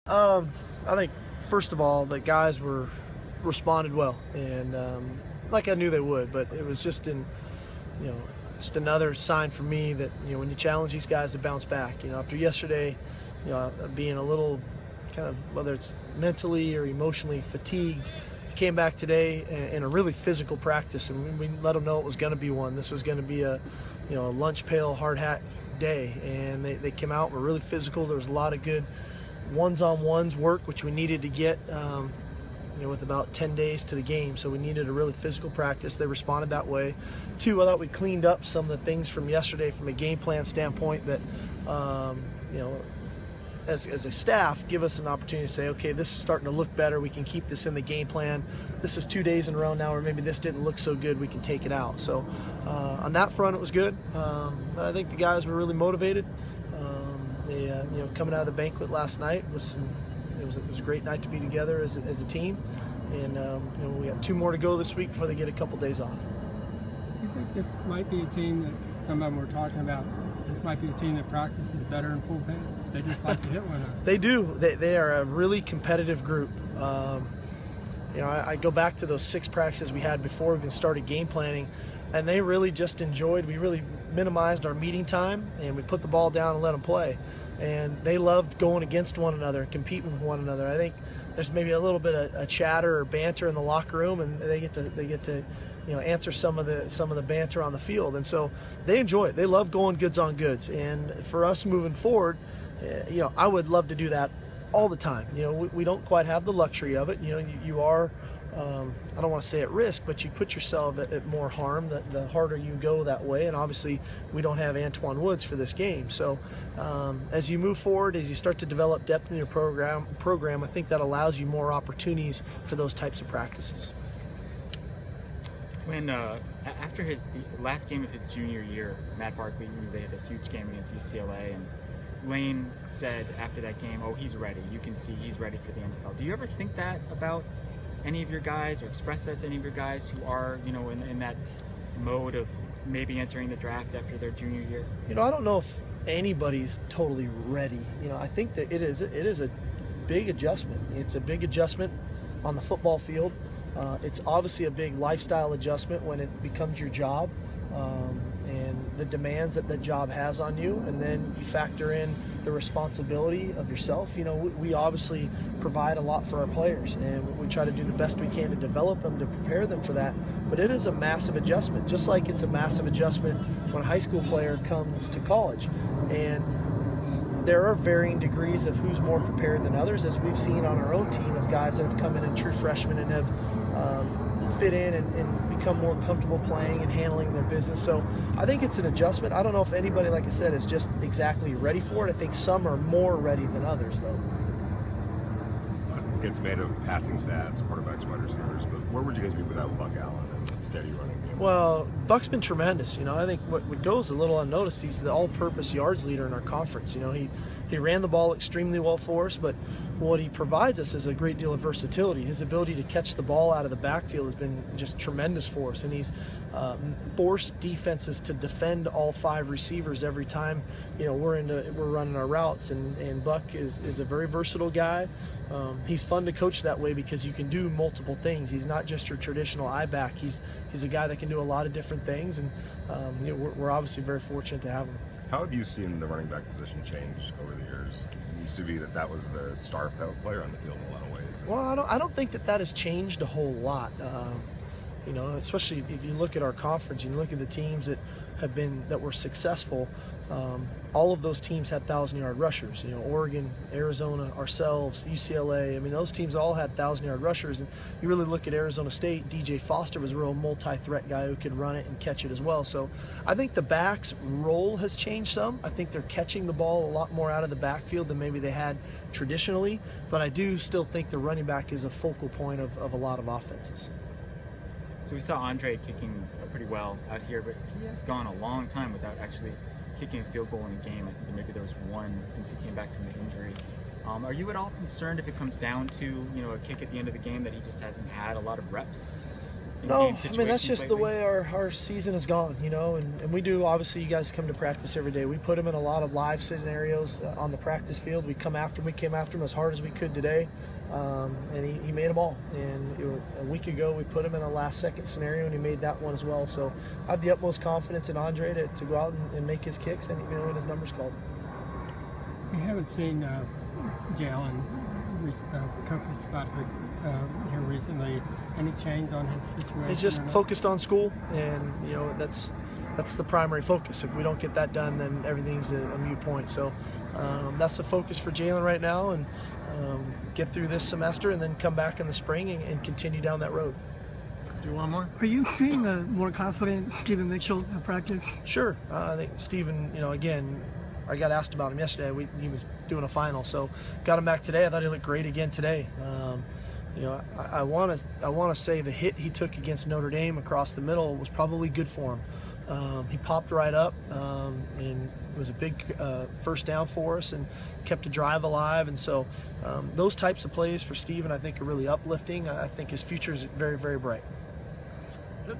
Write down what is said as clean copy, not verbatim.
I think first of all the guys responded well, and like I knew they would, but it was just just another sign for me that when you challenge these guys to bounce back, after yesterday, being a little kind of, whether it's mentally or emotionally fatigued, came back today in a really physical practice, and we let them know it was going to be one. This was going to be a lunch pail hard hat day, and they came out, were really physical. There was a lot of good ones-on-ones work, which we needed to get with about 10 days to the game, so we needed a really physical practice. They responded that way. Two, I thought we cleaned up some of the things from yesterday from a game plan standpoint that as a staff, give us an opportunity to say, okay, this is starting to look better. We can keep this in the game plan. This is 2 days in a row now, or maybe this didn't look so good. We can take it out. So on that front, it was good. But I think the guys were really motivated. They, coming out of the banquet last night it was a great night to be together as a team. And we got 2 more to go this week before they get a couple days off. Do you think this might be a team that some of them were talking about? This might be a team that practices better in full pads. They just like to hit one out. They do. They are a really competitive group. I go back to those 6 practices we had before we even started game planning, and they really just enjoyed. We really minimized our meeting time, and we put the ball down and let them play. And they loved going against one another and competing with one another. I think there's maybe a little bit of chatter or banter in the locker room, and they get to answer some of the banter on the field, and so they enjoy it. They love going goods on goods, and for us moving forward, I would love to do that all the time. We don't quite have the luxury of it. You are, I don't want to say at risk, but you put yourself at more harm the harder you go that way. And obviously, we don't have Antoine Woods for this game. So as you move forward, as you start to develop depth in your program, I think that allows you more opportunities for those types of practices. When after the last game of his junior year, Matt Barkley, they had a huge game against UCLA, and Lane said after that game, "Oh, he's ready. You can see he's ready for the NFL." Do you ever think that about any of your guys, or express that to any of your guys who are, in that mode of maybe entering the draft after their junior year? I don't know if anybody's totally ready. I think that it is a big adjustment. It's a big adjustment on the football field. It's obviously a big lifestyle adjustment when it becomes your job, and the demands that the job has on you, and then you factor in the responsibility of yourself. We obviously provide a lot for our players, and we try to do the best we can to develop them, to prepare them for that. But it is a massive adjustment, just like it's a massive adjustment when a high school player comes to college. And there are varying degrees of who's more prepared than others, as we've seen on our own team of guys that have come in and true freshmen and have fit in and become more comfortable playing and handling their business. So I think it's an adjustment. I don't know if anybody, like I said, is just exactly ready for it. I think some are more ready than others, though. Gets made of passing stats, quarterbacks, wide receivers, but where would you guys be without Buck Allen and a steady running game? Well, Buck's been tremendous. I think what goes a little unnoticed, he's the all-purpose yards leader in our conference. He ran the ball extremely well for us, but what he provides us is a great deal of versatility. His ability to catch the ball out of the backfield has been just tremendous for us, and he's forced defenses to defend all 5 receivers every time we're running our routes. And Buck is a very versatile guy. He's fun to coach that way because you can do multiple things. He's not just your traditional eye back. He's a guy that can do a lot of different things, and we're obviously very fortunate to have him. How have you seen the running back position change over the years? It used to be that was the star player on the field in a lot of ways. Well, I don't think that has changed a whole lot. Especially if you look at our conference, you look at the teams that were successful. All of those teams had 1,000-yard rushers. Oregon, Arizona, ourselves, UCLA. I mean, those teams all had 1,000-yard rushers. And you really look at Arizona State, DJ Foster was a real multi-threat guy who could run it and catch it as well. So I think the back's role has changed some. I think they're catching the ball a lot more out of the backfield than maybe they had traditionally. But I do still think the running back is a focal point of a lot of offenses. So we saw Andre kicking pretty well out here, but he has gone a long time without actually kicking a field goal in a game. I think that maybe there was one since he came back from the injury. Are you at all concerned if it comes down to a kick at the end of the game that he just hasn't had a lot of reps? No, game I situations mean, that's just the lately? way our season has gone, you know, and we do, obviously, you guys come to practice every day. We put them in a lot of live scenarios on the practice field. We came after him as hard as we could today, and he made them all. And a week ago, we put him in a last-second scenario, and he made that one as well. So I have the utmost confidence in Andre to go out and make his kicks and, you know, and his numbers called. We haven't seen Jalen coach Patrick here recently. Any change on his situation? He's just focused on school, and you know that's the primary focus. If we don't get that done, then everything's a moot point. So that's the focus for Jalen right now, and get through this semester, and then come back in the spring and continue down that road. Do one more. Are you seeing a more confident Stephen Mitchell at practice? Sure. I think Stephen, you know, again, I got asked about him yesterday. He was doing a final, so got him back today. I thought he looked great again today. You know, I want to say the hit he took against Notre Dame across the middle was probably good for him. He popped right up, and it was a big first down for us, and kept the drive alive. And so those types of plays for Stephen, I think, are really uplifting. I think his future is very, very bright. Good.